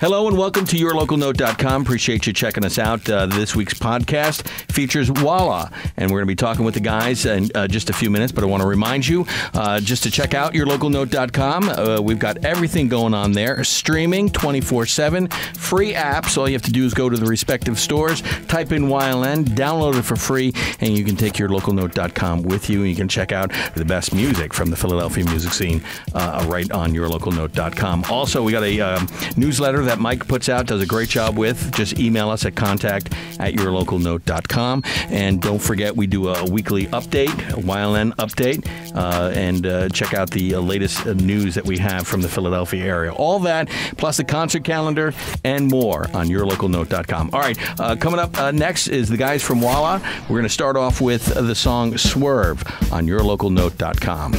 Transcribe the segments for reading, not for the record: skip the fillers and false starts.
Hello and welcome to YourLocalNote.com. Appreciate you checking us out. This week's podcast features Wallah, and we're going to be talking with the guys in just a few minutes, but I want to remind you just to check out YourLocalNote.com. We've got everything going on there. Streaming 24/7, free apps. All you have to do is go to the respective stores, type in YLN, download it for free, and you can take YourLocalNote.com with you, and you can check out the best music from the Philadelphia music scene right on YourLocalNote.com. Also, we got a newsletter that Mike puts out, does a great job with. Just email us at contact@YourLocalNote.com. And don't forget, we do a weekly update, a YLN update, and check out the latest news that we have from the Philadelphia area. All that, plus the concert calendar and more on YourLocalNote.com. All right, coming up next is the guys from Wallah. We're going to start off with the song Swerve on YourLocalNote.com.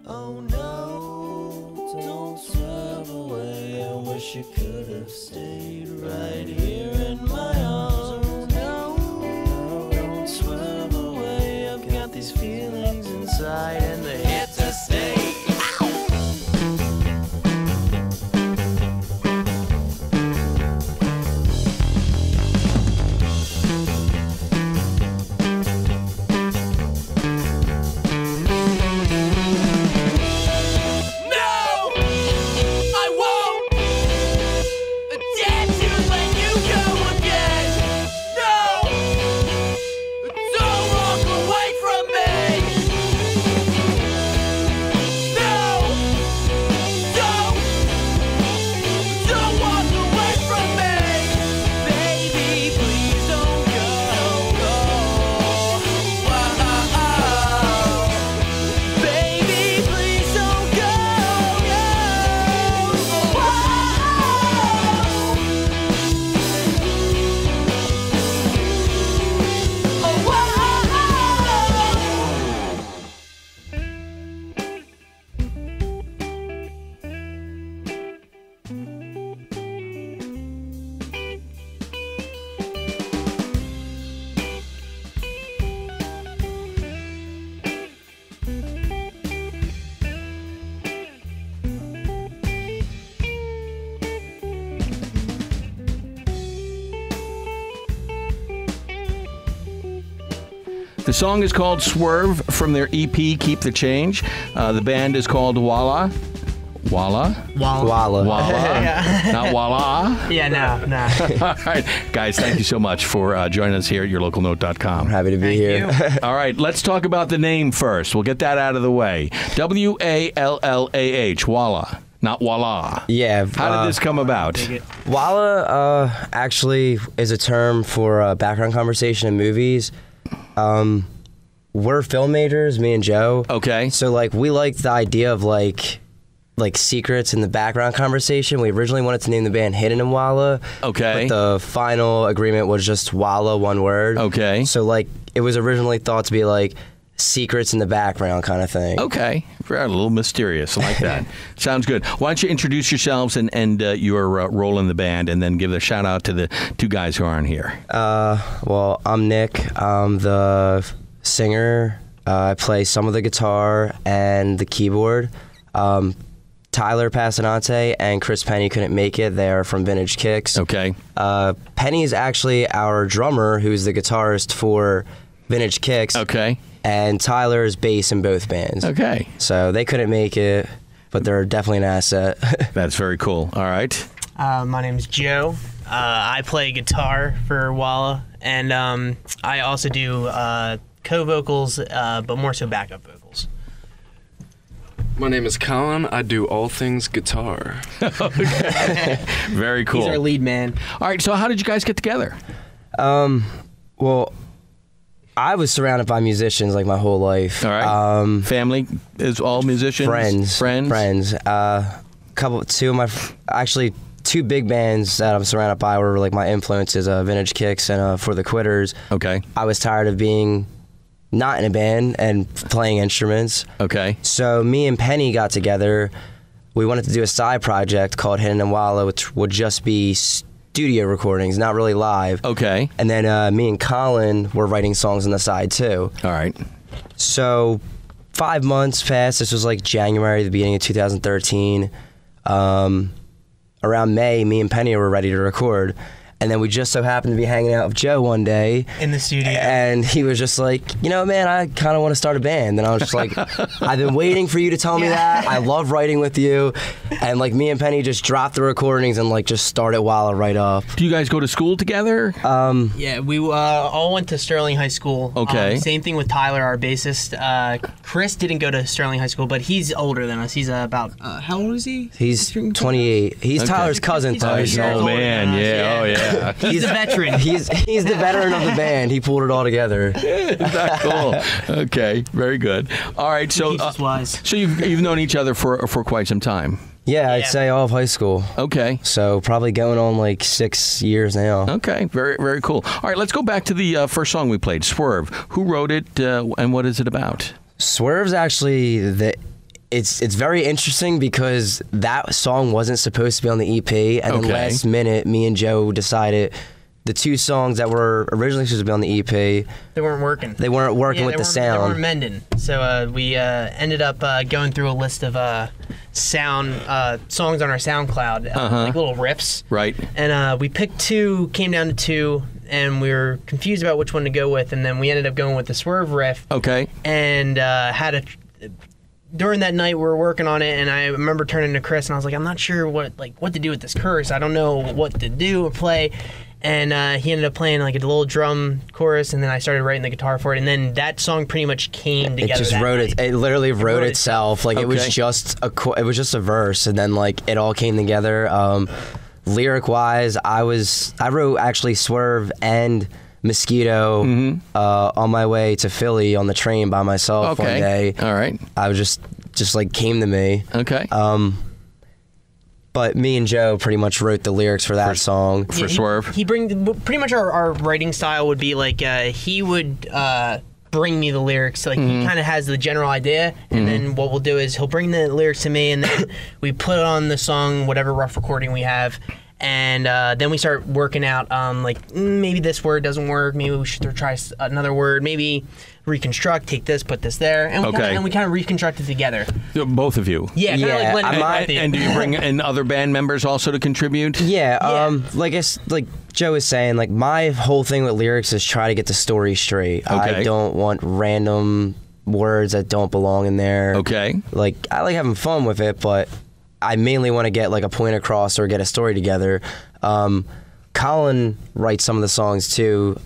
Oh no, don't swerve away. I wish you could have stayed right here in my arms. Oh no, don't swerve away. I've got these feelings inside and they're here to stay. Go The song is called Swerve from their EP, Keep the Change. The band is called Wallah. Wallah? Wallah. Wallah. Not Wallah. Yeah, no. All right. Guys, thank you so much for joining us here at yourlocalnote.com. I'm happy to be here. All right, let's talk about the name first. We'll get that out of the way. Wallah, Wallah, not Wallah. Yeah. How did this come about? Wallah actually is a term for background conversation in movies. We're film majors, me and Joe. Okay. So like we liked the idea of like secrets in the background conversation. We originally wanted to name the band Hidden in Wallah. Okay. But the final agreement was just Wallah, one word. Okay. So like it was originally thought to be like secrets in the background kind of thing. Okay. A little mysterious. I like that. Sounds good. Why don't you introduce yourselves and your role in the band, and then give a shout out to the two guys who aren't here. Well, I'm Nick. I'm the singer. I play some of the guitar and the keyboard. Tyler Passanante and Chris Penny couldn't make it. They're from Vintage Kicks. Okay. Penny's actually our drummer, who's the guitarist for Vintage Kicks. Okay. And Tyler's bass in both bands. Okay. So they couldn't make it, but they're definitely an asset. That's very cool. All right. My name's Joe. I play guitar for Wallah, and I also do co-vocals, but more so backup vocals. My name is Colin. I do all things guitar. Very cool. He's our lead man. All right, so how did you guys get together? Well, I was surrounded by musicians like my whole life. All right. Family is all musicians? Friends. Two big bands that I'm surrounded by were like my influences, Vintage Kicks and For the Quitters. Okay. I was tired of being not in a band and playing instruments. Okay. So me and Penny got together. We wanted to do a side project called Hidden in Wallah, which would just be studio recordings, not really live. Okay. And then me and Colin were writing songs on the side too. All right. So 5 months passed. This was like January, the beginning of 2013. Around May, me and Penny were ready to record. And then we just so happened to be hanging out with Joe one day. In the studio. And he was just like, you know, man, I kind of want to start a band. And I was just like, I've been waiting for you to tell me that. I love writing with you. And like me and Penny just dropped the recordings and like just started Wallah right up. Do you guys go to school together? Yeah, we all went to Sterling High School. Okay. Same thing with Tyler, our bassist. Chris didn't go to Sterling High School, but he's older than us. He's about, how old is he? He's 28. He's Okay. Tyler's cousin, though. He's so- Oh, man. Yeah. Oh, yeah. He's the veteran. He's the veteran of the band. He pulled it all together. Is that cool? Okay. Very good. All right. So, Keeps us wise. so you've known each other for quite some time. Yeah, I'd Yeah. say all of high school. Okay. So probably going on like 6 years now. Okay. Very, very cool. All right. Let's go back to the first song we played, Swerve. Who wrote it and what is it about? Swerve's actually it's very interesting because that song wasn't supposed to be on the EP, and then Okay. last minute, me and Joe decided the two songs that were originally supposed to be on the EP, They weren't working. they weren't working with they the weren't- They weren't sound. mending. So we ended up going through a list of songs on our SoundCloud, like little riffs. Right. And we picked two, came down to two, and we were confused about which one to go with. And then we ended up going with the Swerve riff. Okay. And during that night, we were working on it, and I remember turning to Chris, and I was like, I'm not sure what to do with this chorus. I don't know what to do or play. And he ended up playing like a little drum chorus, and then I started writing the guitar for it, and then that song pretty much came together. It just that wrote night. it. It literally wrote wrote itself. Like it was Okay. just a verse, and then like it all came together. Lyric wise, I wrote actually Swerve and Mosquito on my way to Philly on the train by myself one Okay. day. All right. I was just like came to me. Okay. But me and Joe pretty much wrote the lyrics for that song. For Swerve. He pretty much our writing style would be like he would bring me the lyrics. Like he kind of has the general idea, and then what we'll do is he'll bring the lyrics to me, and then we put on the song, whatever rough recording we have, And then we start working out, maybe this word doesn't work. Maybe we should try another word. Maybe reconstruct, take this, put this there. And we kind of reconstruct it together. Both of you? Yeah, kind of like blend it. And do you bring in other band members also to contribute? Yeah, like Joe was saying, like my whole thing with lyrics is try to get the story straight. Okay. I don't want random words that don't belong in there. Okay. Like I like having fun with it, but I mainly want to get like a point across or get a story together. Colin writes some of the songs too.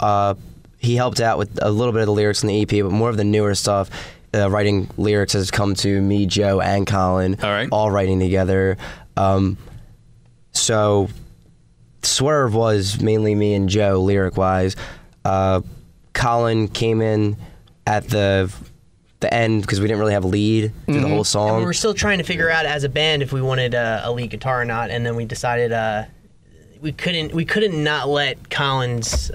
He helped out with a little bit of the lyrics in the EP, but more of the newer stuff. Writing lyrics has come to me, Joe, and Colin, all writing together. So Swerve was mainly me and Joe lyric-wise. Colin came in at the end because we didn't really have a lead through the whole song. And we were still trying to figure out as a band if we wanted a lead guitar or not, and then we decided we couldn't not let Colin's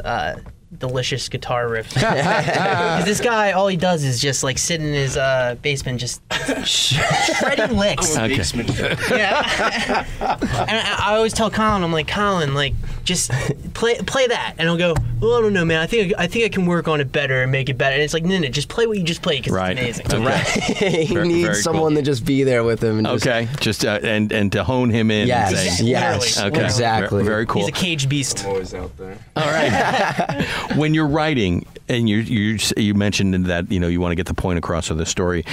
delicious guitar riff. Because this guy, all he does is just like sit in his basement, just shredding licks. I'm a basement. Yeah. And I always tell Colin, I'm like, Colin, like just play that, and he'll go, well, I don't know, man. I think I can work on it better and make it better. And it's like, no, just play what you just played because it's amazing. Okay. Right. He needs someone to just be there with him. And just and to hone him in. Yes. And say, Yes. Okay. Exactly. Very cool. He's a cage beast. I'm always out there. All right. When you're writing, and you mentioned that you want to get the point across of the story,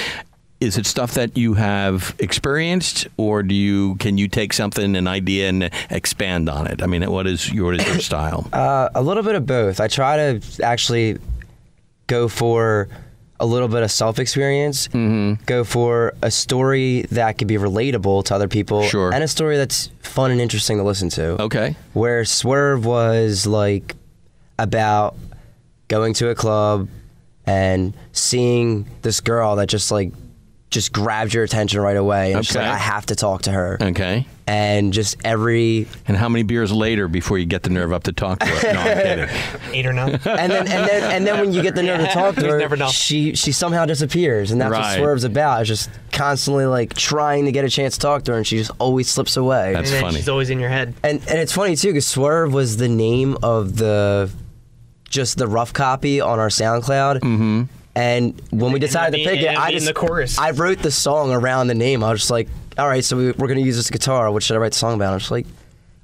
is it stuff that you have experienced, or can you take something, an idea, and expand on it? I mean, what is your style? A little bit of both. I try to actually go for a little bit of self-experience, go for a story that could be relatable to other people, and a story that's fun and interesting to listen to. Okay. Where Swerve was like about going to a club and seeing this girl that just grabbed your attention right away, and just like, I have to talk to her. Okay. And just And how many beers later before you get the nerve up to talk to her? No, I'm kidding. 8 or 9. and then when you get the nerve to talk to her, never know. she somehow disappears, and that's what Swerve's about. It's just constantly like trying to get a chance to talk to her, and she just always slips away. That's funny. She's always in your head. And it's funny too, because Swerve was the name of the rough copy on our SoundCloud. Mm-hmm. And when we decided to pick it, I wrote the song around the name. I was just like, all right, so we're going to use this guitar. What should I write the song about? I was just like,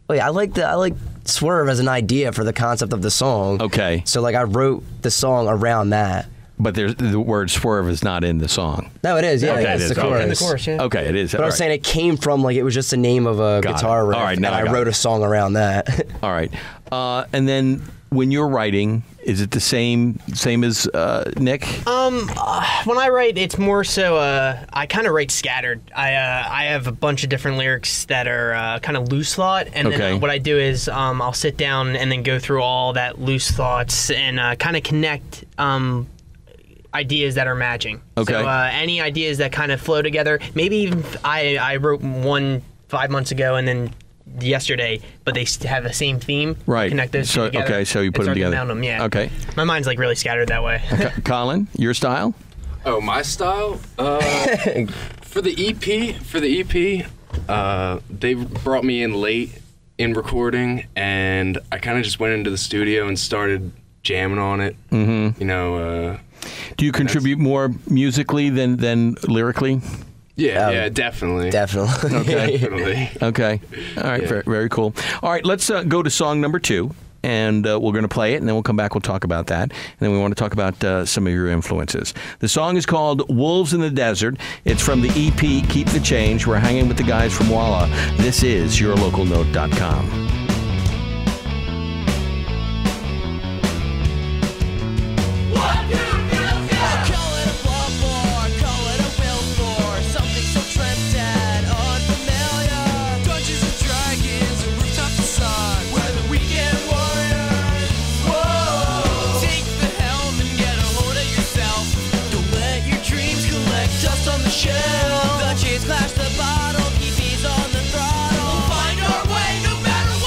wait, I like Swerve as an idea for the concept of the song. Okay. So like I wrote the song around that. But the word Swerve is not in the song. No, it is. Yeah, Okay, it's it is. the chorus. In the chorus, yeah. Okay, it is. But I was saying it came from it was just the name of a guitar riff, All right, now and I wrote a song around that. All right. And then when you're writing, is it the same as Nick? When I write, it's more so I kind of write scattered. I have a bunch of different lyrics that are kind of loose thought, and then what I do is I'll sit down and then go through all that loose thoughts and kind of connect ideas that are matching. Okay. So any ideas that kind of flow together. Maybe even I wrote one 5 months ago and then yesterday, but they have the same theme. Right. Connect those two together. Okay, so you put them together. Them, yeah. Okay. My mind's like really scattered that way. Colin, your style? Oh, my style? For the EP, they brought me in late in recording, and I kind of just went into the studio and started jamming on it. Mm-hmm. Do you contribute more musically than lyrically? Yeah, definitely. Definitely. Okay. Definitely. Okay. All right. Yeah. Very, very cool. All right. Let's go to song number 2, and we're going to play it, and then we'll come back. We'll talk about that, and then we want to talk about some of your influences. The song is called "Wolves in the Desert." It's from the EP "Keep the Change." We're hanging with the guys from Wallah. This is YourLocalNote.com. The cheese clash the bottle, PP's on the throttle. We'll find our way no matter what.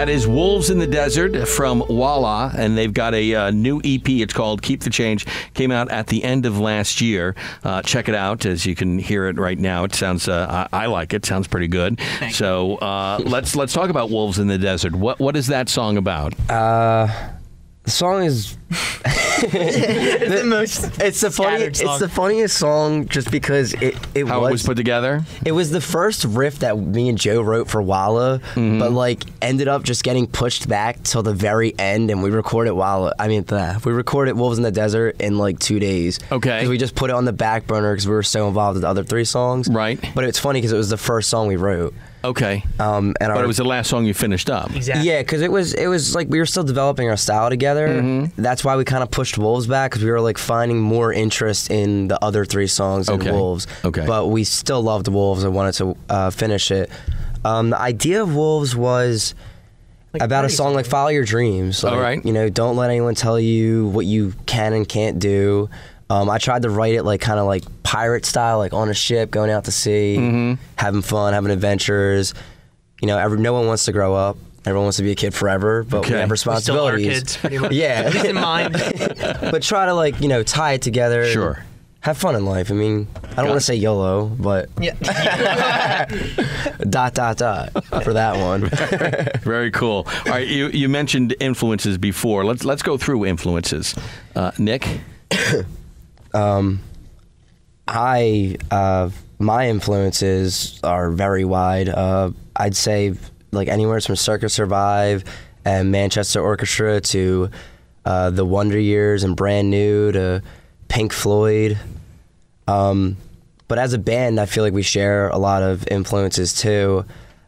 That is Wolves in the Desert from Wallah, and they've got a new EP. It's called Keep the Change. Came out at the end of last year. Check it out, as you can hear it right now. It sounds, I like it. Sounds pretty good. So let's talk about Wolves in the Desert. What is that song about? The song is It's the funniest song just because it was put together. It was the first riff that me and Joe wrote for Wallah, but like ended up just getting pushed back till the very end, and we recorded Wallah. We recorded Wolves in the Desert in like 2 days. Okay, because we just put it on the back burner because we were so involved with the other 3 songs. Right. But it's funny because it was the first song we wrote. Okay. But it was the last song you finished up. Exactly. Yeah, because it was like we were still developing our style together. That's why we kind of pushed Wolves back, because we were like finding more interest in the other 3 songs than Wolves. Okay. But we still loved Wolves and wanted to finish it. The idea of Wolves was like about a song like Follow Your Dreams. Like, all right. You know, don't let anyone tell you what you can and can't do. I tried to write it like kind of like pirate style, like on a ship, going out to sea, having fun, having adventures. You know, no one wants to grow up. Everyone wants to be a kid forever, but we have responsibilities. We still are kids, pretty much. Yeah. At least in mind. But try to like, you know, tie it together. Sure. And have fun in life. I mean, I don't want to say YOLO, but Yeah. for that one. Very cool. All right, you mentioned influences before. Let's go through influences. Nick? My influences are very wide. I'd say like anywhere from Circus Survive and Manchester Orchestra to the Wonder Years and Brand New to Pink Floyd. But as a band, I feel like we share a lot of influences too.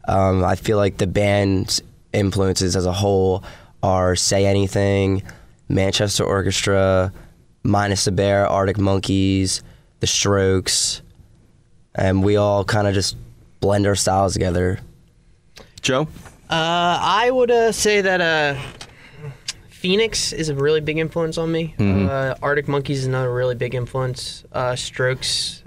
I feel like the band's influences as a whole are Say Anything, Manchester Orchestra, Minus the Bear, Arctic Monkeys, The Strokes, and we all kind of just blend our styles together. Joe? I would say that Phoenix is a really big influence on me. Arctic Monkeys is another really big influence. Strokes.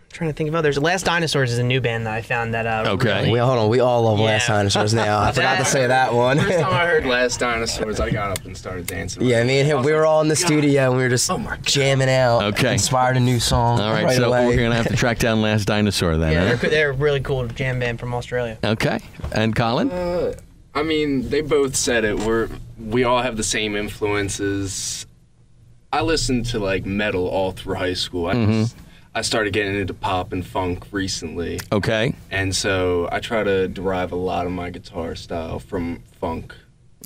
Trying to think of others. Last Dinosaurs is a new band that I found that. Okay. Really, We all love Yeah. Last Dinosaurs now. I forgot to say that one. First time I heard Last Dinosaurs, I got up and started dancing. Yeah, me and him, we were all in the studio and we were just jamming out. Okay. Inspired a new song. All right, so away. we're going to have to track down Last Dinosaur then. Yeah, huh? they're a really cool jam band from Australia. Okay. And Colin? I mean, they both said it. We all have the same influences. I listened to like metal all through high school. I started getting into pop and funk recently. Okay. And so I try to derive a lot of my guitar style from funk.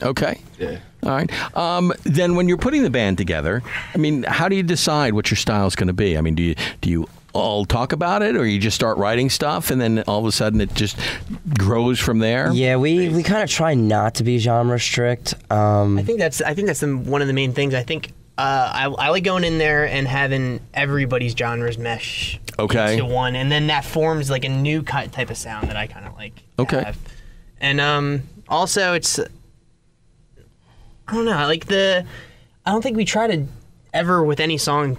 Okay. Yeah. All right. Then when you're putting the band together, I mean, how do you decide what your style is going to be? I mean, do you all talk about it, or you just start writing stuff and then all of a sudden it just grows from there? Yeah, we kind of try not to be genre strict. I think that's one of the main things. I think I like going in there and having everybody's genres mesh into one, and then that forms like a new type of sound that I kind of like. Okay. Have. And also it's, I don't know, I don't think we try to ever with any song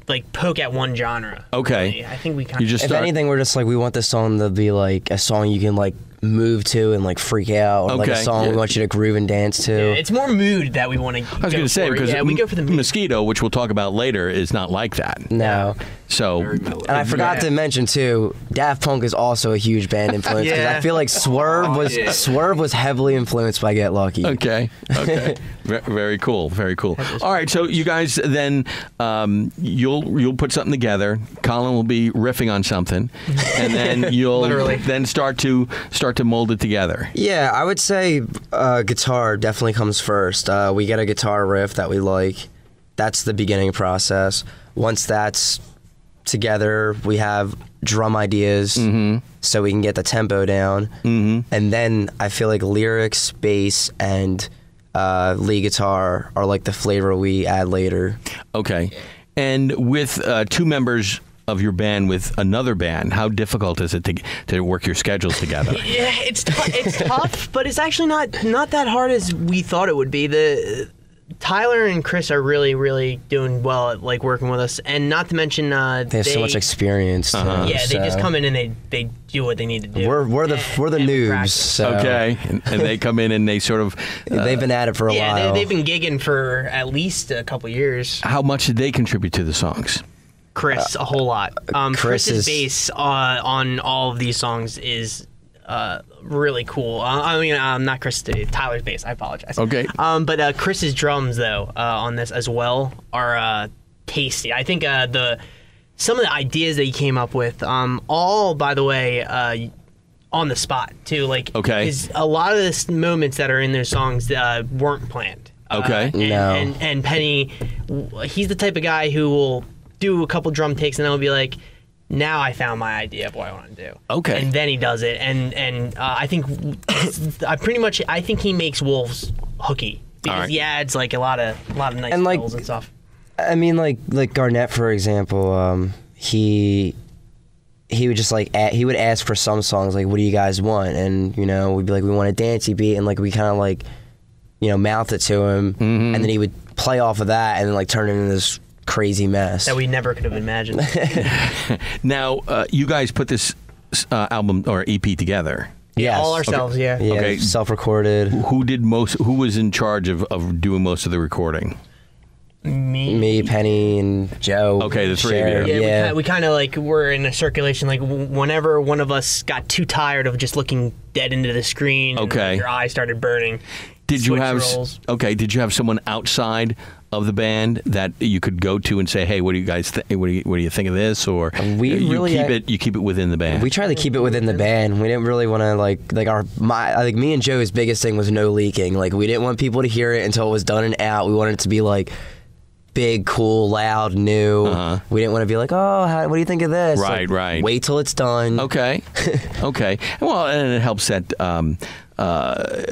like poke at one genre. Okay. Really. I think we kind You of. just If start. anything, we're just like, we want this song to be like a song you can like move to and like freak out, or like a Okay, song yeah. we want you to groove and dance to. It's more mood that we want to. I was going to say, because we go for the mood. Mosquito, which we'll talk about later, is not like that. No. So, Very mellow. And I forgot to mention too, Daft Punk is also a huge band influence, because I feel like Swerve was heavily influenced by Get Lucky. okay. Very cool. Very cool. All right, so you guys then you'll put something together. Colin will be riffing on something, and then you'll Literally. then start to mold it together. Yeah, I would say guitar definitely comes first. We get a guitar riff that we like. That's the beginning process. Once that's together, we have drum ideas so we can get the tempo down. And then I feel like lyrics, bass, and lead guitar are like the flavor we add later. Okay. And with 2 members of your band with another band, how difficult is it to work your schedules together? Yeah, it's tough, but it's actually not that hard as we thought it would be. Tyler and Chris are really, really doing well at like working with us, and not to mention They have so much experience. Yeah, they so just come in and they do what they need to do. We're the and we noobs. practice. So Okay, and they come in and they sort of. they've been at it for a Yeah, while. they've been gigging for at least a couple years. How much did they contribute to the songs? Chris, a whole lot. Chris Chris's is- bass on all of these songs is really cool. I mean, not Chris, Tyler's bass. I apologize. Okay. But Chris's drums though on this as well are tasty. I think some of the ideas that he came up with, all by the way, on the spot too. Like, Okay. 'cause a lot of the moments that are in their songs weren't planned. Okay. No. And Penny, he's the type of guy who will do a couple drum takes and then he'll be like, now I found my idea of what I want to do. Okay. And then he does it, and I think I think he makes Wolves hooky because All right. he adds like a lot of nice And, like, fills and stuff. I mean, like Garnett, for example, he would just like he would ask for some songs like, "What do you guys want?" And we'd be like, "We want a dancey beat," and like we kind of like mouth it to him, and then he would play off of that and then like turn it into this crazy mess. That we never could have imagined. Now, you guys put this album or EP together. Yes. All ourselves, yeah. Yeah, Okay. self-recorded. Who did most? Who was in charge of doing most of the recording? Me, Penny, and Joe. Okay, the three of you. shared, Yeah, Yeah, we kind of like were in a circulation. Like whenever one of us got too tired of just looking dead into the screen, and, Okay. like, your eyes started burning. Did you switch have roles. okay? Did you have someone outside of the band that you could go to and say, "Hey, what do you guys what do you think of this?" Or We you really- keep it within the band. we tried to keep it within the band. We didn't really want to like me and Joe's biggest thing was no leaking. Like we didn't want people to hear it until it was done and out. We wanted it to be like big, cool, loud, new. We didn't want to be like, oh, what do you think of this? Right, Like, right. Wait till it's done. Okay. Okay. Well, and it helps that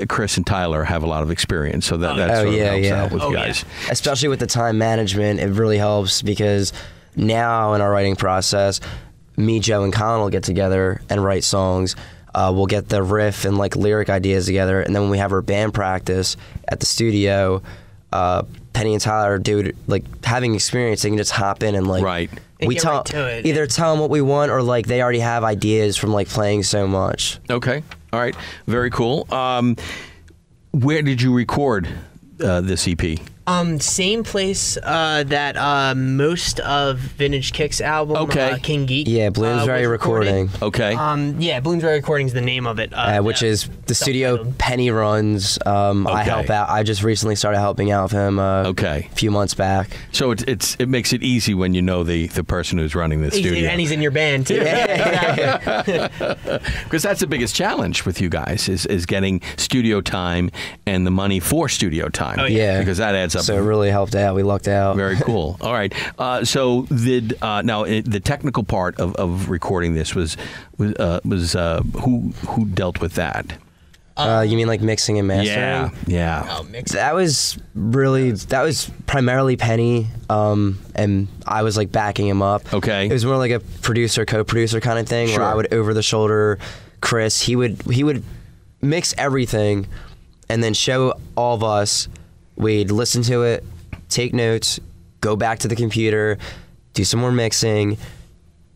Chris and Tyler have a lot of experience, so that Oh, sort of yeah, helps yeah. out with Oh, you yeah. guys. Especially with the time management, it really helps because now in our writing process, me, Joe, and Colin will get together and write songs. We'll get the riff and like lyric ideas together, and then when we have our band practice at the studio, Penny and Tyler, dude, like having experience, they can just hop in and like Right. And we get tell right to it. either tell them what we want or like they already have ideas from like playing so much. Okay. All right. Very cool. Where did you record this E EP? Same place that most of Vintage Kicks album, Okay. King Geek. Yeah, Bloomsbury was recorded. Recording, Okay. Yeah, Bloomsbury Recording is the name of it. which is the studio self-titled. Penny runs. I Okay. help out. I just recently started helping out with him. Okay. A few months back. So it makes it easy when you know the person who's running the studio. And he's in your band too. Because that's the biggest challenge with you guys is getting studio time and the money for studio time. Oh, Yeah. Because that adds up. So it really helped out. We lucked out. Very cool. All right. So the technical part of recording this was who dealt with that? You mean like mixing and mastering? Yeah. Yeah. Oh, mix. That was primarily Penny, and I was like backing him up. Okay. It was more like a producer, co-producer kind of thing, Sure. where I would over the shoulder Chris. He would mix everything, and then show all of us. We'd listen to it, take notes, go back to the computer, do some more mixing,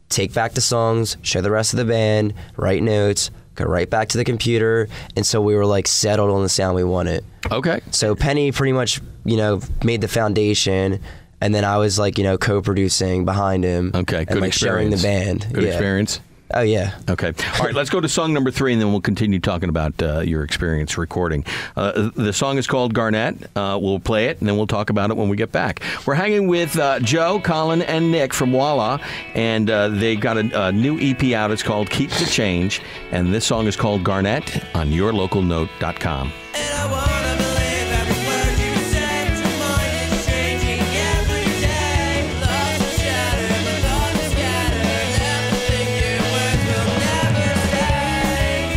take back the songs, show the rest of the band, write notes, go right back to the computer, and so we were like settled on the sound we wanted. Okay. So Penny pretty much, made the foundation, and then I was like, co-producing behind him. Okay. And Good like sharing the experience. band. Good Yeah. experience. Oh yeah. Okay. All right, let's go to song number 3, and then we'll continue talking about your experience recording. The song is called Garnett. We'll play it, and then we'll talk about it when we get back. We're hanging with Joe, Colin, and Nick from Wallah, and they got a new EP out. It's called Keep the Change, and this song is called Garnett on yourlocalnote.com. And I wanna believe every word you say. My mind is changing every day. Love's a shatter, my thoughts are scattered. Never think your words will never stay.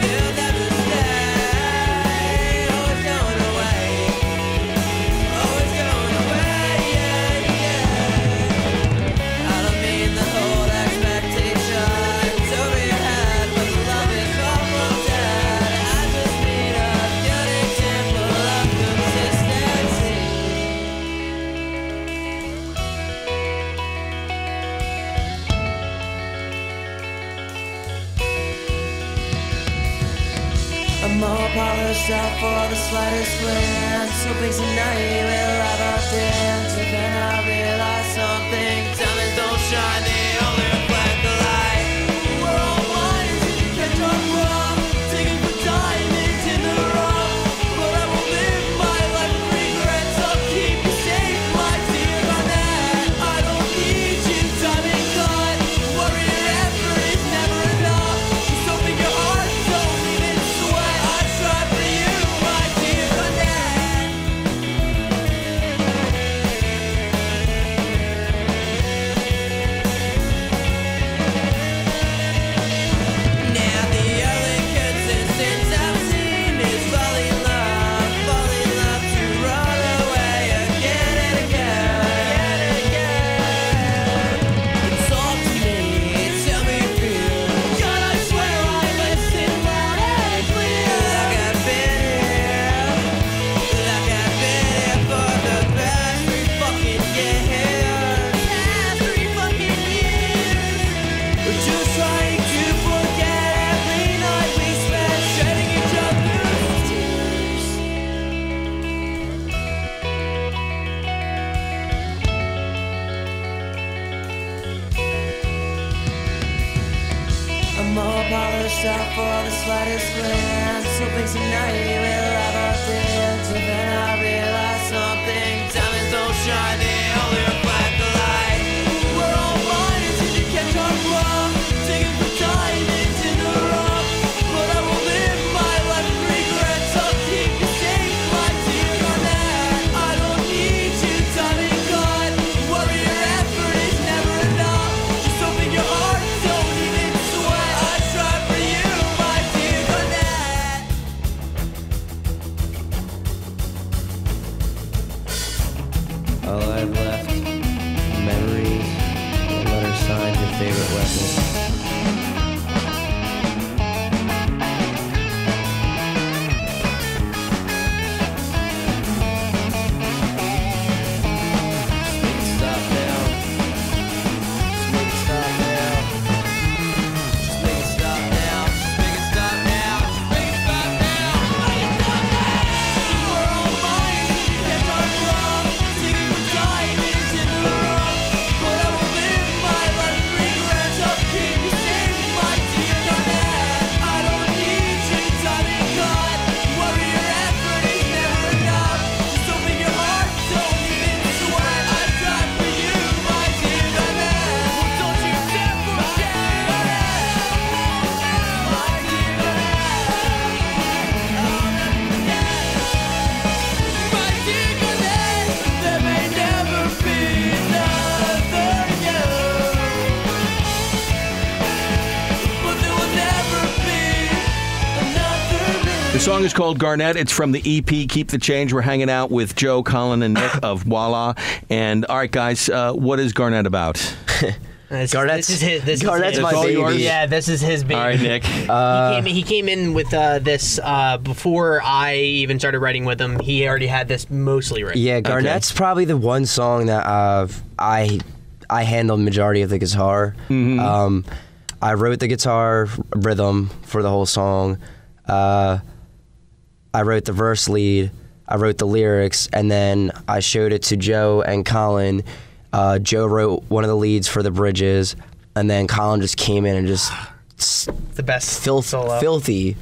They'll never stay. Oh, it's going away. Oh, it's going away. Yeah, yeah. I don't mean the whole expectations over your head, but the love is far from dead. I just need a good all polished out for the slightest glance. Hoping tonight we'll have a dance. But then I realize something. Diamonds don't shine, they only reflect the light. We're all blind until you catch our breath. Digging for diamonds in the rough. But I will live my life with regrets. I'll keep you safe, my dear Garnett. I don't need you, diamond cut. Warrior effort is never enough. Just open your heart, don't leave it sweat. I try for you, my dear Garnett. Now the only consistence I've seen is falling in love to run away again and again. Talk to me, tell me you feel. God, I swear I listen loud and clear. Like I've been here for the past 3 fucking years. Past 3 fucking years. We're just trying to forget every night we spent shedding each other's tears. I'm all polished out for the slightest glance. Hoping tonight we'll have a dance. But then I realize something. Diamonds don't shine, they only reflect the light. We're all blind until you catch our breath. Digging for diamonds in the rough. But I will live my life with regrets. I'll keep you safe, my dear Garnett. I don't need you, diamond cut. Warrior effort is never enough. Just open your heart, don't leave it sweat. I try for you, my dear Garnett. All I've left, memories, a letter signed, your favorite weapon. Just make it stop now. Just make it stop now. Just make it stop now. Just make it stop now. Just make it stop now. Make it stop now. We're all blind until you catch our breath. Digging for diamonds in the rough. But I will live my life with regrets. I'll keep you safe, my dear Garnett. I don't need you, diamond cut. Warrior effort is never enough. Just open your heart, don't leave it sweat. I try for you, my dear Garnett. Well, don't you dare forget, my dear Garnett. I'll never forget. My dear Garnett, there may never be another you, but there will never be another me. The song is called Garnett. It's from the EP Keep the Change. We're hanging out with Joe, Colin, and Nick of Wallah. And all right, guys, what is Garnett about? Garnett's- this is his. Garnett's my all baby. yours? Yeah, this is his baby. All right, Nick. He came in with this before I even started writing with him. He already had this mostly written. Yeah, Garnett's probably the one song that I handled majority of the guitar. I wrote the guitar rhythm for the whole song. I wrote the verse lead. I wrote the lyrics, and then I showed it to Joe and Colin. Joe wrote one of the leads for the bridges, and then Colin just came in and just The best solo. filthy,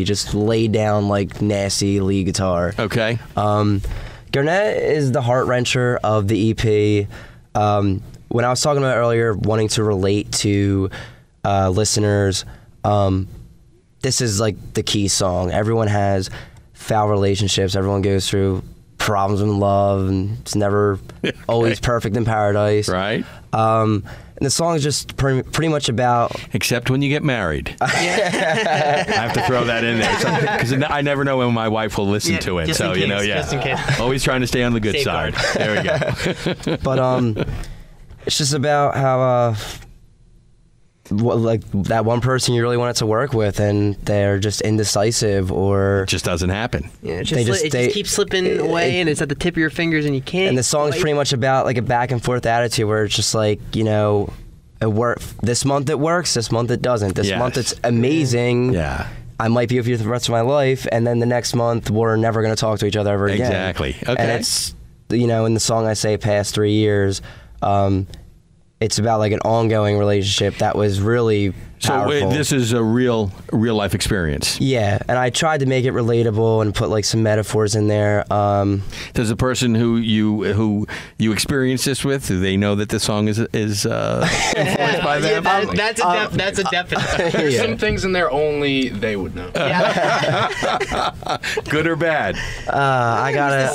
just laid down like nasty lead guitar. Okay. Garnett is the heart wrencher of the EP. When I was talking about earlier, wanting to relate to listeners, this is like the key song. Everyone has foul relationships. Everyone goes through problems in love, and it's never always perfect in paradise. Right. And the song is just pretty much about. Except when you get married. I have to throw that in there because I never know when my wife will listen to it. Just So, in you know, case, yeah. just in case. Always trying to stay on the good Safeguard. side. There we go. But it's just about how like that one person you really wanted to work with, and they're just indecisive, or It just doesn't happen. Yeah, it They just, just- it they- just keeps slipping away, and it's at the tip of your fingers, and you can't. and the song's quite- pretty much about like a back and forth attitude where it's just like, you know, it work this month it works, this month it doesn't. This Yes. month it's amazing. Yeah. I might be with you for the rest of my life, and then the next month we're never going to talk to each other ever again. Exactly. Okay. And it's, you know, in the song I say past 3 years, it's about like an ongoing relationship that was really powerful. So this is a real life experience. Yeah, and I tried to make it relatable and put like some metaphors in there. Does the person who you experience this with, do they know that the song is influenced by them? That's a definite. There's some things in there only they would know. Good or bad? I gotta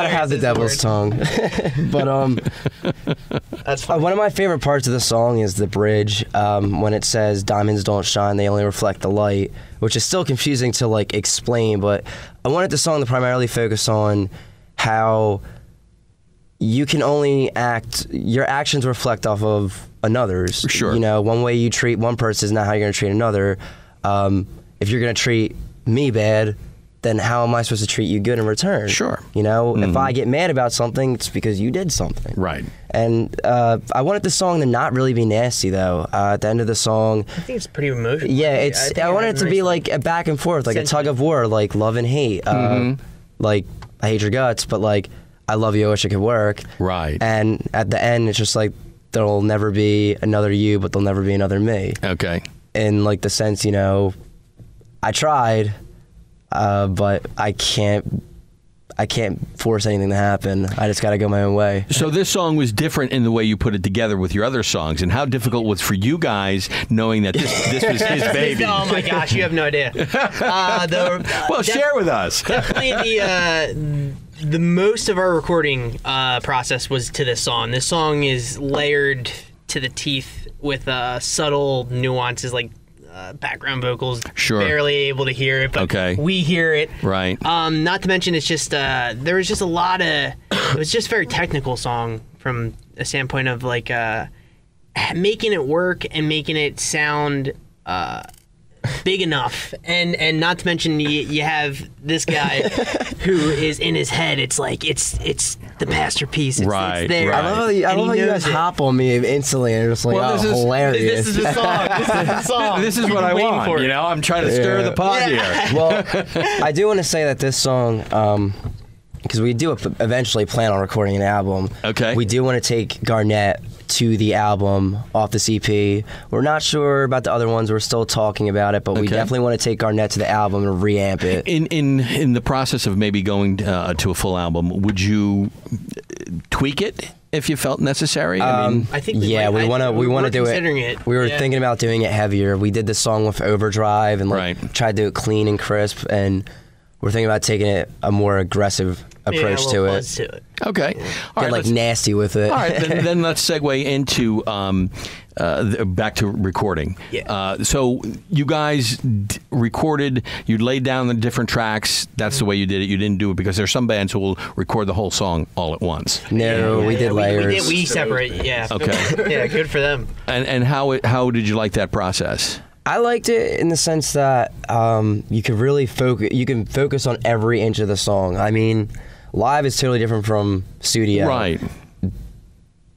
have the devil's tongue. But That's funny. one of my favorite parts of the song is the bridge when it says diamonds don't shine, they only reflect the light, which is still confusing to like explain, but I wanted the song to primarily focus on how you can only act, your actions reflect off of another's. Sure. You know, one way you treat one person is not how you're going to treat another. If you're going to treat me bad, then how am I supposed to treat you good in return? Sure. You know, if I get mad about something, it's because you did something. Right. And I wanted the song to not really be nasty, though. At the end of the song, I think it's pretty emotional. yeah, I wanted it to be nice, like a back and forth, like a tug of war, like love and hate. Like, I hate your guts, but like, I love you, I wish it could work. Right. And at the end, it's just like, there'll never be another you, but there'll never be another me. Okay. In like the sense, you know, I tried, but I can't force anything to happen. I just got to go my own way. So this song was different in the way you put it together with your other songs, and how difficult was for you guys knowing that this was his baby? Oh my gosh, you have no idea. Share with us. Definitely the most of our recording process was to this song. This song is layered to the teeth with subtle nuances like background vocals. Sure. Barely able to hear it, but Okay. we hear it. Right. Not to mention, it's just there was just a lot of. It was just a very technical song from a standpoint of like making it work and making it sound big enough, and not to mention you have this guy who is in his head. It's like it's the masterpiece. It's there. right. I love how you guys hop on me instantly and just like, Well, oh, this is- hilarious. This is the song. This is the song. This is We've what been I waiting want. for it. You know, I'm trying to stir the pot here. Well, I do want to say that this song, because we do eventually plan on recording an album. Okay. We do want to take Garnett to the album off the CP. We're not sure about the other ones. We're still talking about it, but we Okay. definitely want to take Garnett to the album and reamp it. In the process of maybe going to a full album, would you tweak it if you felt necessary? I mean, I think we want to do considering it. We were thinking about doing it heavier. We did the song with overdrive and tried to do it clean and crisp, and we're thinking about taking it a more aggressive approach to it. okay. All Get like let's- nasty with it. All right, then let's segue into back to recording. Yeah. So you guys recorded, you laid down the different tracks. That's the way you did it. You didn't do it because there's some bands who will record the whole song all at once. No, we did layers. We separate. Yeah. Okay. Yeah. Good for them. And how did you like that process? I liked it in the sense that you could really focus. You can focus on every inch of the song. I mean, live is totally different from studio. Right.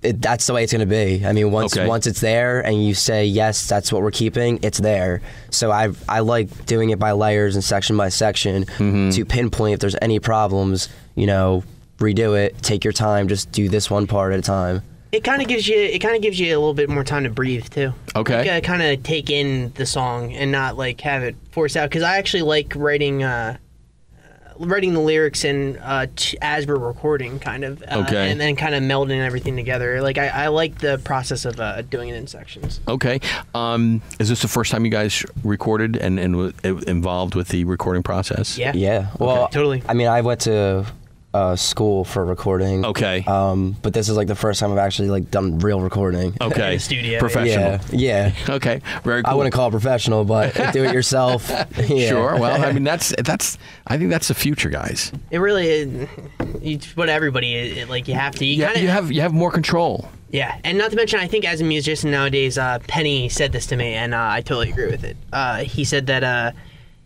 That's the way it's going to be. I mean, once it's there and you say yes, that's what we're keeping. It's there. So I like doing it by layers and section by section to pinpoint if there's any problems. You know, redo it. Take your time. Just do this one part at a time. It kind of gives you a little bit more time to breathe too. Okay. You gotta kind of take in the song and not like have it forced out. Because I actually like writing the lyrics and as we're recording, kind of. And then kind of melding everything together. Like I like the process of doing it in sections. Okay. Is this the first time you guys recorded and involved with the recording process? Yeah. Yeah. Well, totally. I mean, I went to school for recording. Okay. But this is like the first time I've actually like done real recording. Okay. In the studio. Professional. Yeah. Okay. Very cool. I wouldn't call it professional, but do it yourself. Yeah. Sure. Well, I mean, I think that's the future, guys. It really is. It's what everybody is. Like you have to. You have more control. Yeah, and not to mention, I think as a musician nowadays, Penny said this to me, and I totally agree with it. He said that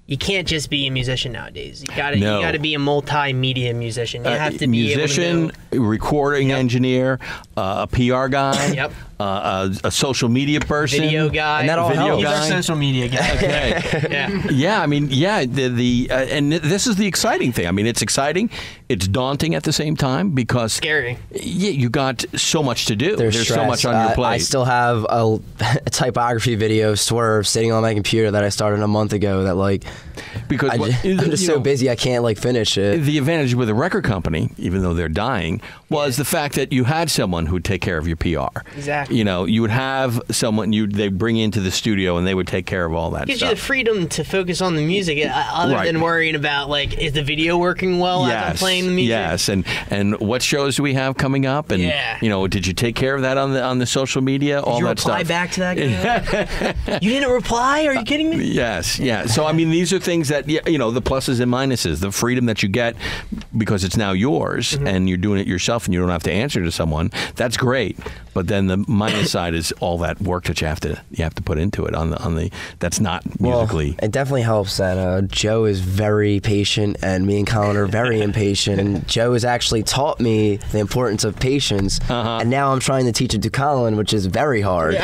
you can't just be a musician nowadays. You gotta be a multimedia musician. You have to be musician, able to recording engineer, a PR guy. Yep. a social media person, Video guy. And that all Video helps. He's our guy. social media guy. Okay. Yeah. Yeah, I mean, yeah, and this is the exciting thing. I mean, it's exciting. It's daunting at the same time because Scary. Yeah, you got so much to do. There's so stress. much on your plate. I still have a typography video of Swerve sitting on my computer that I started a month ago. That like, because I'm just so busy I can't like finish it. The advantage with a record company, even though they're dying, was the fact that you had someone who'd take care of your PR. Exactly. You know, you would have someone they bring into the studio and they would take care of all that Gives stuff. you the freedom to focus on the music, other Right. than worrying about like, is the video working well as I'm playing the music? Yes, and what shows do we have coming up? And you know, did you take care of that on the social media? All Did you that reply stuff. back to that guy? You didn't reply? Are you kidding me? Yes, yeah. So I mean, these are things that you know, the pluses and minuses, the freedom that you get because it's now yours and you're doing it yourself and you don't have to answer to someone. That's great. But then the minus side is all that work that you have to put into it on the that's not musically. Well, it definitely helps that Joe is very patient and me and Colin are very impatient. And Joe has actually taught me the importance of patience. And now I'm trying to teach it to Colin, which is very hard.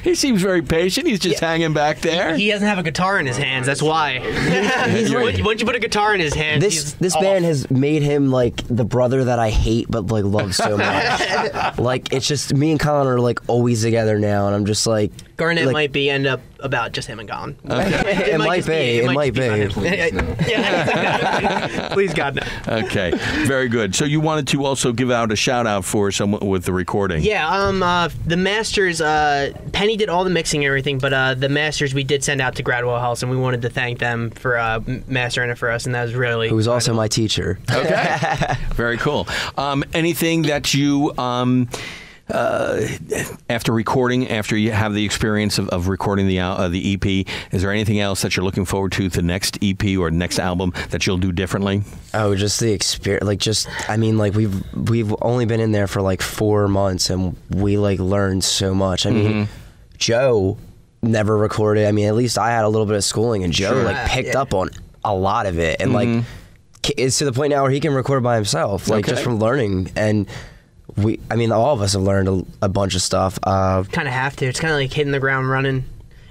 He seems very patient. He's just hanging back there. He doesn't have a guitar in his hands. That's why. Once you put a guitar in his hands, This band has made him like the brother that I hate but like love so much. Like it's just me and Colin are like always together now, and I'm just like Garnett like, might end up about just him and Colin. It might just be. It might be. Yeah. Please God no. Okay, very good. So you wanted to also give out a shout out for someone with the recording. Yeah, the masters, Penny did all the mixing and everything, but the masters we did send out to Gradwell House, and we wanted to thank them for mastering it for us, and that was really... Who was also my teacher. Okay. Very cool. Anything that you... after recording, after you have the experience of recording the EP, is there anything else that you're looking forward to the next EP or next album that you'll do differently? Oh, just the experience. Like, I mean, like we've only been in there for like 4 months, and we like learned so much. I mean, Joe never recorded. I mean, at least I had a little bit of schooling, and Joe like picked up on a lot of it, and like it's to the point now where he can record by himself, like just from learning. And I mean, all of us have learned a bunch of stuff. Kind of have to. It's kind of like hitting the ground running.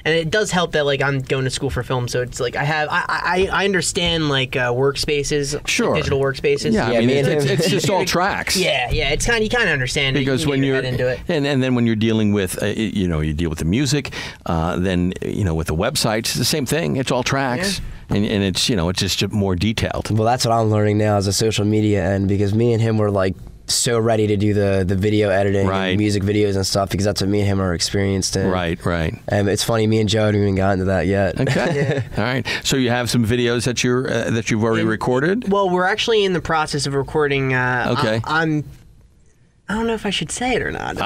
And it does help that like I'm going to school for film, so it's like I understand like workspaces, like digital workspaces. Yeah, I mean, it's just all tracks. Yeah, it's kind of you kind of understand it. Because when you're into it, and then when you're dealing with you deal with the music, then with the websites, it's the same thing. It's all tracks. And it's it's just more detailed. Well, that's what I'm learning now as a social media end, because me and him were like so ready to do the video editing and music videos and stuff, because that's what me and him are experienced in. Right. And it's funny, me and Joe haven't even gotten to that yet. Okay. All right. So you have some videos that you've already recorded? Well, we're actually in the process of recording. Okay. I don't know if I should say it or not.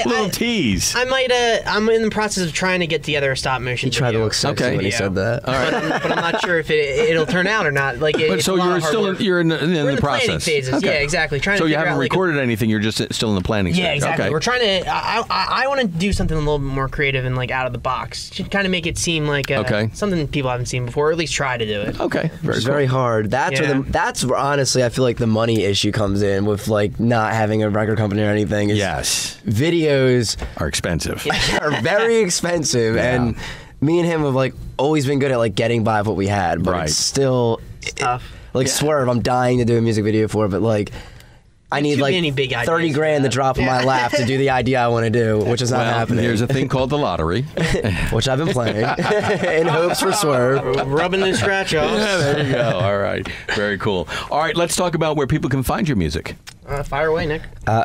Little tease. I might. I'm in the process of trying to get together a stop motion. He tried to look sexy when he said that. All right. But I'm not sure if it'll turn out or not. Like, but so you're in the planning process. phases. Okay. Yeah, exactly. So you haven't recorded anything. You're just still in the planning stage. Yeah, exactly. Okay. We're trying to. I want to do something a little bit more creative and like out of the box. Should kind of make it seem like something people haven't seen before, or at least try to do it. Okay. It's very hard. That's where honestly I feel like the money issue comes in with like not having a record company or anything. Yes. Videos are expensive. Are very expensive, and me and him have like always been good at like getting by with what we had, but it's still tough. Like Swerve, I'm dying to do a music video for, but like I need like $30 grand to drop in my lap to do the idea I want to do, which is not happening. There's a thing called the lottery, which I've been playing in hopes for Swerve. Rubbing the scratch off. There you go. All right. Very cool. All right. Let's talk about where people can find your music. Fire away, Nick. All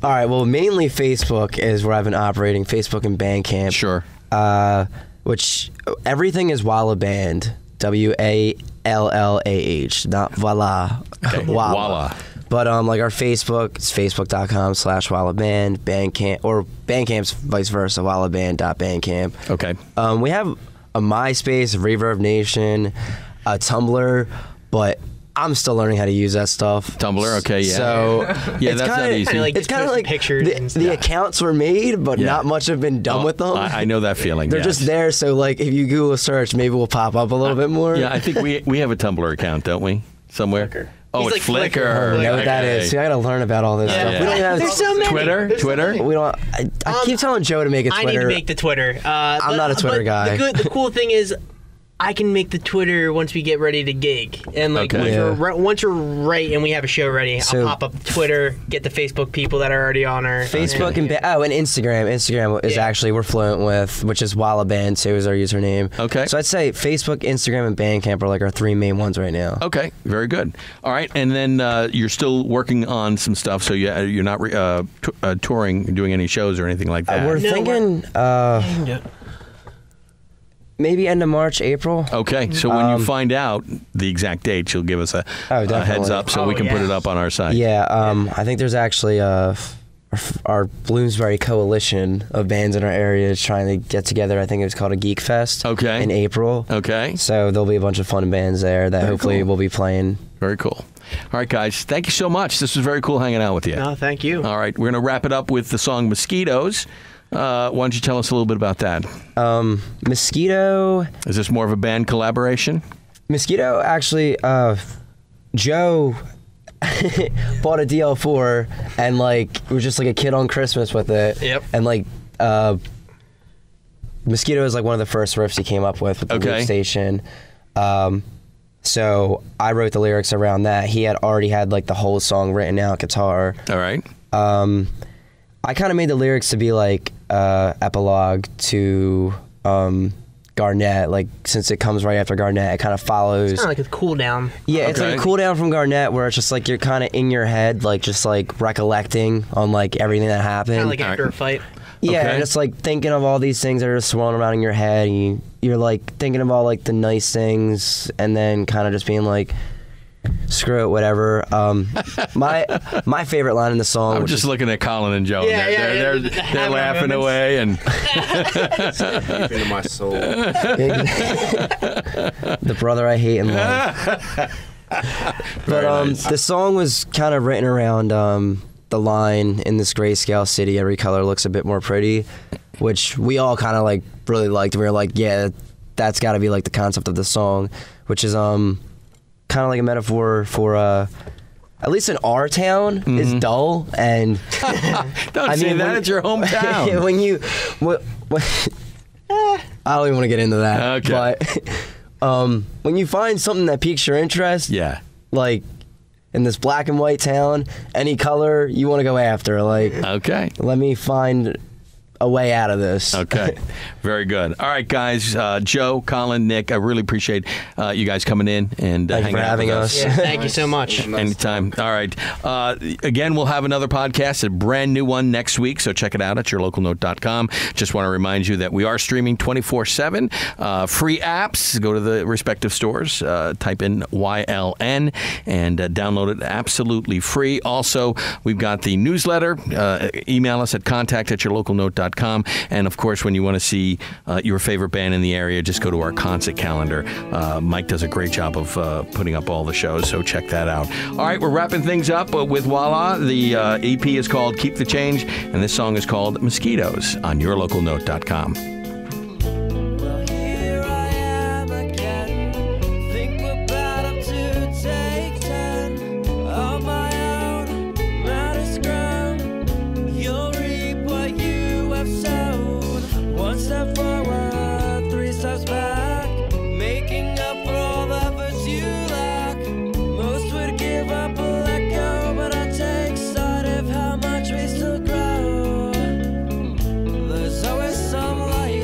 right. Well, mainly Facebook is where I've been operating. Facebook and Bandcamp. Sure. Which everything is Wallah Band. WALLAH, not Wallah. Okay. Wallah. But like our Facebook, it's facebook.com/WallahBand, Bandcamp, or Bandcamp's vice versa, wallahband.bandcamp. Okay. We have a MySpace, Reverb Nation, a Tumblr, but I'm still learning how to use that stuff. Tumblr, okay, yeah. So yeah, that's not easy. It's kind of like pictures. The accounts were made, but not much have been done with them. I know that feeling. They're just there, so like if you Google search, maybe we'll pop up a little bit more. Yeah, I think we have a Tumblr account, don't we? Somewhere. Oh, He's it's like Flickr. I don't know what that Okay. is. See, I gotta learn about all this stuff. Yeah. We don't have There's so many. Twitter? There's so Twitter? many. We don't. I keep telling Joe to make a I Twitter. need to make the Twitter. I'm not a Twitter guy. The cool thing is, I can make the Twitter once we get ready to gig, and like Okay. once we're right and we have a show ready, So- I'll pop up Twitter, get the Facebook people that are already on our Facebook and Instagram. Instagram is Yeah. actually we're fluent with, which is Wallah Band too is our username. Okay. So I'd say Facebook, Instagram, and Bandcamp are like our three main ones right now. Okay, very good. All right, and then you're still working on some stuff, so you're not touring, doing any shows or anything like that. We're No, thinking maybe end of March, April. Okay, so when you find out the exact date, you'll give us a definitely. heads up so we can put yeah. it up on our site. Yeah, I think there's actually our Bloomsbury coalition of bands in our area is trying to get together. I think it was called a Geek Fest. Okay. In April. Okay, So there'll be a bunch of fun bands there that hopefully cool. we'll be playing. very cool. All right, guys, thank you so much. This was very cool hanging out with you. No, thank you. All right, we're going to wrap it up with the song Mosquitoes. Why don't you tell us a little bit about that? Mosquito Is this more of a band collaboration? actually, Joe bought a DL4 and like was just like a kid on Christmas with it. Yep. And like Mosquito is like one of the first riffs he came up with the Okay. loop station. So I wrote the lyrics around that. He had already had like the whole song written out, guitar. All right. I kind of made the lyrics to be like epilogue to Garnett. Like since it comes right after Garnett, it kind of follows. Kind of like a cool down. Yeah, it's like Okay. a cool down from Garnett where it's just like you're kind of in your head, like just like recollecting on like everything that happened. Kind of like after a fight. Yeah, Okay. and it's like thinking of all these things that are swirling around in your head. And you're like thinking of all like the nice things, and then kind of just being like, screw it, whatever. My favorite line in the song. I'm which just is, looking at Colin and Joe. Yeah, they're yeah. they're Having laughing moments. away, and Deep into my soul. the brother I hate and love. But nice. the song was kind of written around the line in this grayscale city, every color looks a bit more pretty, which we all kind of like really liked. We were like, yeah, that's got to be like the concept of the song, which is kind of like a metaphor for at least in our town is dull and don't I say mean, that. when- It's your hometown. when you I don't even want to get into that. Okay. But when you find something that piques your interest, Yeah. like in this black and white town, any color you want to go after, like Okay. let me find a way out of this. Okay. Very good. All right, guys. Joe, Colin, Nick, I really appreciate you guys coming in and Thank you hanging for out having with us. Yeah, thank you so much. Anytime. All right. Again, we'll have another podcast, a brand new one next week, so check it out at yourlocalnote.com. Just want to remind you that we are streaming 24/7. Free apps. Go to the respective stores, type in YLN, and download it absolutely free. Also, we've got the newsletter. Email us at contact@yourlocalnote.com. And, of course, when you want to see your favorite band in the area, just go to our concert calendar. Mike does a great job of putting up all the shows, so check that out. All right, we're wrapping things up with Wallah. The EP is called Keep the Change, and this song is called Mosquitoes on yourlocalnote.com. Well, here I am again. Think we're bad up to take 10 on my own. Modest ground. You'll reap what you have sown. One step forward, 3 steps back. Making up for all the efforts you lack. Most would give up or let go, but I take sight of how much we still grow. There's always some light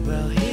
Well,